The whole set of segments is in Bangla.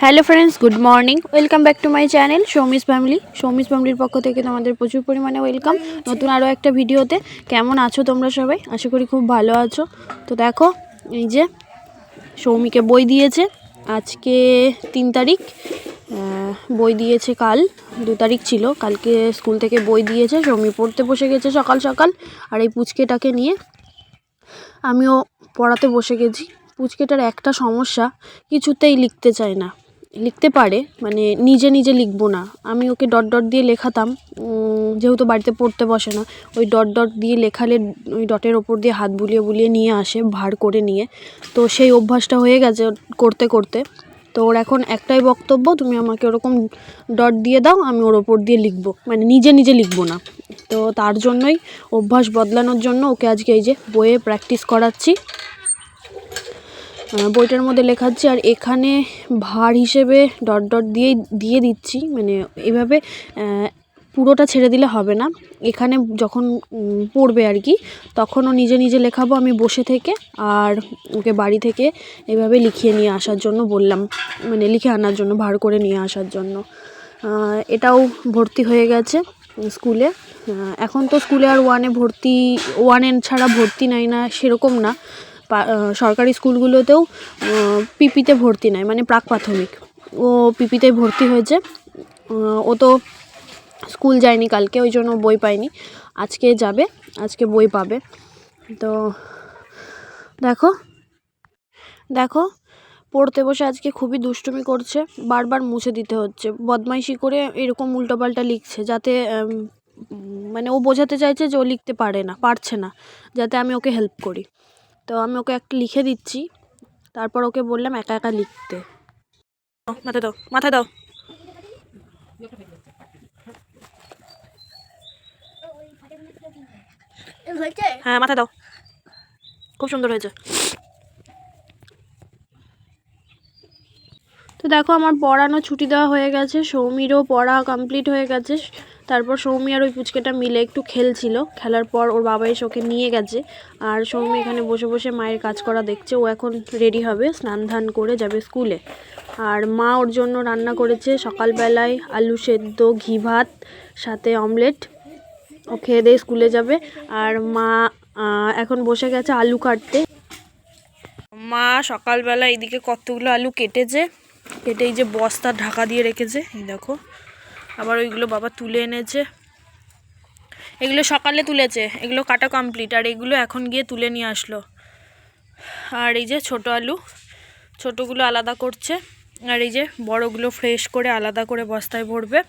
Hello friends, good morning. Welcome back to my channel Soumi's family. Soumi's ফ্যামিলির পক্ষ থেকে তোমাদের প্রচুর পরিমাণে ওয়েলকাম নতুন আরও একটা ভিডিওতে। কেমন আছো তোমরা সবাই? আশা করি খুব ভালো আছো। তো দেখো, এই যে সৌমিকে বই দিয়েছে আজকে 3 তারিখ, বই দিয়েছে কাল 2 তারিখ ছিল। কালকে স্কুল থেকে বই দিয়েছে, সৌমি পড়তে বসে গেছে সকাল সকাল। আর এই পুচকেটাকে নিয়ে আমিও পড়াতে বসে গেছি। পুচকেটার একটা সমস্যা, কিছুতেই লিখতে চায় না। লিখতে পারে, মানে নিজে নিজে লিখবো না। আমি ওকে ডট ডট দিয়ে লেখাতাম, যেহেতু বাড়িতে পড়তে বসে না। ওই ডট ডট দিয়ে লেখালে ওই ডটের ওপর দিয়ে হাত বুলিয়ে বুলিয়ে নিয়ে আসে, ভার করে নিয়ে। তো সেই অভ্যাসটা হয়ে গেছে করতে করতে। তো ওর এখন একটাই বক্তব্য, তুমি আমাকে ওরকম ডট দিয়ে দাও, আমি ওর ওপর দিয়ে লিখবো, মানে নিজে নিজে লিখবো না। তো তার জন্যই অভ্যাস বদলানোর জন্য ওকে আজকে এই যে বইয়ে প্র্যাকটিস করাচ্ছি, বইটার মধ্যে লেখাচ্ছি। আর এখানে ভার হিসেবে ডট ডট দিয়ে দিচ্ছি, মানে এভাবে পুরোটা ছেড়ে দিলে হবে না। এখানে যখন পড়বে আর কি, তখনও নিজে নিজে লেখাবো আমি বসে থেকে। আর ওকে বাড়ি থেকে এভাবে লিখিয়ে নিয়ে আসার জন্য বললাম, মানে লিখে আনার জন্য, ভার করে নিয়ে আসার জন্য। এটাও ভর্তি হয়ে গেছে স্কুলে। এখন তো স্কুলে আর ওয়ানে ছাড়া ভর্তি নেয় না, সেরকম না। সরকারি স্কুলগুলোতেও পিপিতে ভর্তি নেয়, মানে প্রাক প্রাথমিক। ও পিপিতে ভর্তি হয়েছে। ও তো স্কুল যায়নি কালকে, ওই জন্য বই পায়নি। আজকে যাবে, আজকে বই পাবে। তো দেখো দেখো পড়তে বসে আজকে খুবই দুষ্টুমি করছে, বারবার মুছে দিতে হচ্ছে। বদমাইশি করে এরকম উল্টোপাল্টা লিখছে, যাতে মানে ও বোঝাতে চাইছে যে ও লিখতে পারছে না, যাতে আমি ওকে হেল্প করি। তো আমি ওকে একটা লিখে দিচ্ছি, তারপর ওকে বললাম একা একা লিখতে। মাথায় দাও, মাথায় দাও। হ্যাঁ, মাথায় দাও। খুব সুন্দর হয়েছে। তো দেখো, আমার পড়ানো ছুটি দেওয়া হয়ে গেছে, সৌমিরও পড়া কমপ্লিট হয়ে গেছে। তারপর সৌমি আর ওই পুচকেটা মিলে একটু খেলছিল। খেলার পর ওর বাবা এসে ওকে নিয়ে গেছে। আর সৌমি এখানে বসে বসে মায়ের কাজ করা দেখছে। ও এখন রেডি হবে, স্নান ধান করে যাবে স্কুলে। আর মা ওর জন্য রান্না করেছে সকালবেলায় আলু সেদ্ধ, ঘি ভাত, সাথে অমলেট। ও খেয়ে দিয়ে স্কুলে যাবে। আর মা এখন বসে গেছে আলু কাটতে। মা সকালবেলা এইদিকে কতগুলো আলু কেটে এই যে বস্তা ঢাকা দিয়ে রেখেছে, এই দেখো। আবার ওইগুলো বাবা তুলে এনেছে, এগুলো সকালে তুলেছে, এগুলো কাটা কমপ্লিট। আর এগুলো এখন গিয়ে তুলে নিয়ে আসলো। আর এই যে ছোট আলু, ছোটোগুলো আলাদা করছে। আর এই যে বড়গুলো ফ্রেশ করে আলাদা করে বস্তায় ভরবে,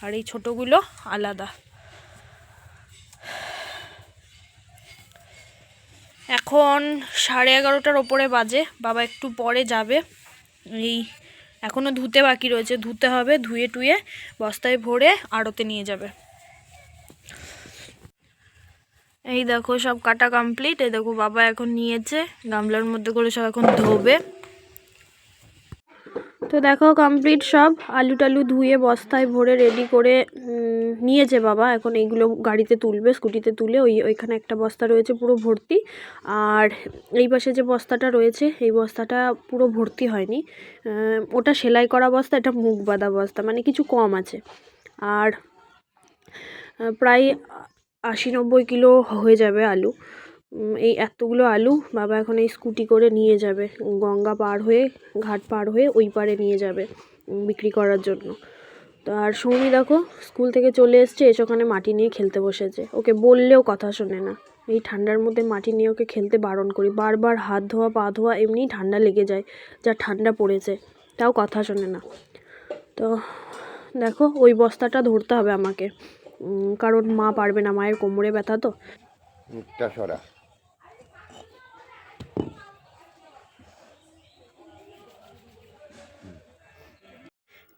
আর এই ছোটোগুলো আলাদা। এখন 11:30টার ওপরে বাজে। বাবা একটু পরে যাবে। এই এখনও ধুতে বাকি রয়েছে, ধুতে হবে। ধুয়ে টুয়ে বস্তায় ভরে আড়তে নিয়ে যাবে। এই দেখো সব কাটা কমপ্লিট। এই দেখো বাবা এখন নিয়েছে, গামলার মধ্যে করে সব এখন ধোবে। তো দেখো কমপ্লিট সব, আলু টালু ধুয়ে বস্তায় ভরে রেডি করে নিয়েছে বাবা। এখন এইগুলো গাড়িতে তুলবে, স্কুটিতে তুলে। ওইখানে একটা বস্তা রয়েছে পুরো ভর্তি। আর এই পাশে যে বস্তাটা রয়েছে, এই বস্তাটা পুরো ভর্তি হয়নি। ওটা সেলাই করা বস্তা, এটা মুখ বাঁধা বস্তা, মানে কিছু কম আছে। আর প্রায় 80-90 কিলো হয়ে যাবে আলু। এই এতগুলো আলু বাবা এখন এই স্কুটি করে নিয়ে যাবে, গঙ্গা পার হয়ে, ঘাট পার হয়ে ওই পারে নিয়ে যাবে বিক্রি করার জন্য। তো আর সৌমি দেখো স্কুল থেকে চলে এসছে, এসে ওখানে মাটি নিয়ে খেলতে বসেছে। ওকে বললেও কথা শোনে না। এই ঠান্ডার মধ্যে মাটি নিয়ে ওকে খেলতে বারণ করি, বারবার হাত ধোয়া পা ধোয়া, এমনিই ঠান্ডা লেগে যায়, যা ঠান্ডা পড়েছে, তাও কথা শোনে না। তো দেখো ওই বস্তাটা ধরতে হবে আমাকে, কারণ মা পারবে না, মায়ের কোমরে ব্যথা। তো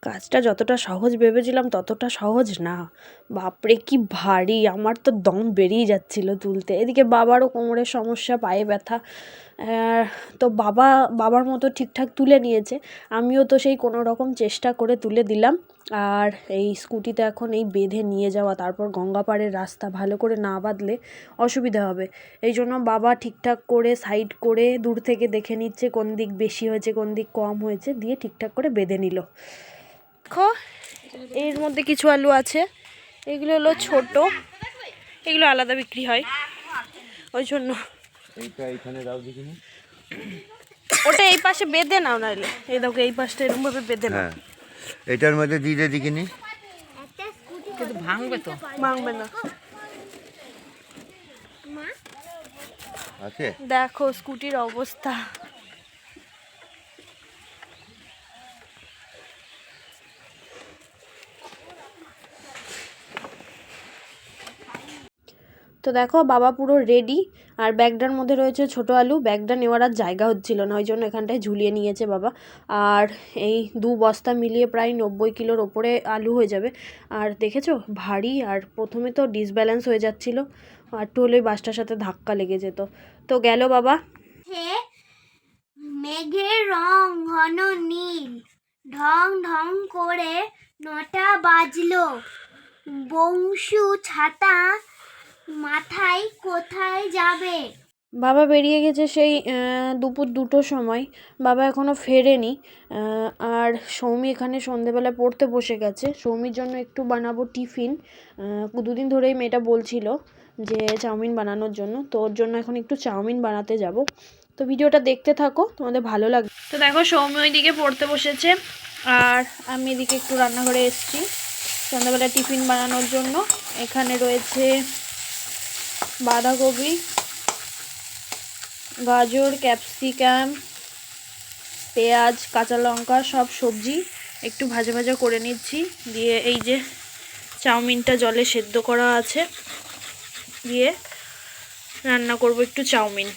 কাজটা যতটা সহজ ভেবেছিলাম ততটা সহজ না, বাপরে কি ভারী। আমার তো দম বেরিয়ে যাচ্ছিল তুলতে। এদিকে বাবারও কোমরের সমস্যা, পায়ে ব্যথা। তো বাবার মতো ঠিকঠাক তুলে নিয়েছে, আমিও তো সেই কোনো রকম চেষ্টা করে তুলে দিলাম। আর এই স্কুটিতে এখন এই বেঁধে নিয়ে যাওয়া, তারপর গঙ্গাপাড়ের রাস্তা ভালো করে না বাঁধলে অসুবিধা হবে। এই জন্য বাবা ঠিকঠাক করে সাইড করে দূর থেকে দেখে নিচ্ছে কোন দিক বেশি হয়েছে কোন দিক কম হয়েছে, দিয়ে ঠিকঠাক করে বেঁধে নিল। দেখো এর মধ্যে কিছু আলু আছে, এগুলো হলো ছোট, এগুলো আলাদা বিক্রি হয় ওই জন্য। ওটা এই পাশে বেঁধে নাও, নাহলে এই দেখো এই পাশটা এরকম ভাবে বেঁধে নাও। এটার মধ্যে দিয়ে দে দেখিনি, কিন্তু ভাঙবে তো। ভাঙবে না। আছে দেখো স্কুটির অবস্থা। তো দেখো বাবা পুরো রেডি, আর ব্যাগটার মধ্যে রয়েছে ছোট আলু। ব্যাগটা নেওয়ার আর জায়গা হচ্ছিল না, ওই জন্য এখানটায় ঝুলিয়ে নিয়েছে বাবা। আর এই 2 বস্তা মিলিয়ে প্রায় 90 কিলোর ওপরে আলু হয়ে যাবে। আর দেখেছো ভারী, আর প্রথমে তো ডিসব্যালেন্স হয়ে যাচ্ছিল, আর একটু হলেই বাসটার সাথে ধাক্কা লেগে যেত। তো গেল বাবা। মেঘের রং ঘন নীল, ঢং ঢং করে 9টা বাজলো। বংশু ছাতা মাথায় কোথায় যাবে? বাবা বেরিয়ে গেছে সেই দুপুর 2টোর সময়, বাবা এখনও ফেরেনি। আর সৌমি এখানে সন্ধেবেলা পড়তে বসে গেছে। সৌমির জন্য একটু বানাবো টিফিন, 2 দিন ধরেই মেয়েটা বলছিল যে চাউমিন বানানোর জন্য, তো ওর জন্য এখন একটু চাউমিন বানাতে যাব। তো ভিডিওটা দেখতে থাকো, তোমাদের ভালো লাগবে। তো দেখো সৌমি ওইদিকে পড়তে বসেছে, আর আমি এদিকে একটু রান্নাঘরে এসেছি সন্ধ্যাবেলা টিফিন বানানোর জন্য। এখানে রয়েছে বাঁধাকপি, গাজর, ক্যাপসিকাম, পেঁয়াজ, কাঁচা লঙ্কা, সব সবজি একটু ভাজা ভাজা করে নিচ্ছি। দিয়ে এই যে চাউমিনটা জলে সেদ্ধ করা আছে, দিয়ে রান্না করব একটু চাউমিন।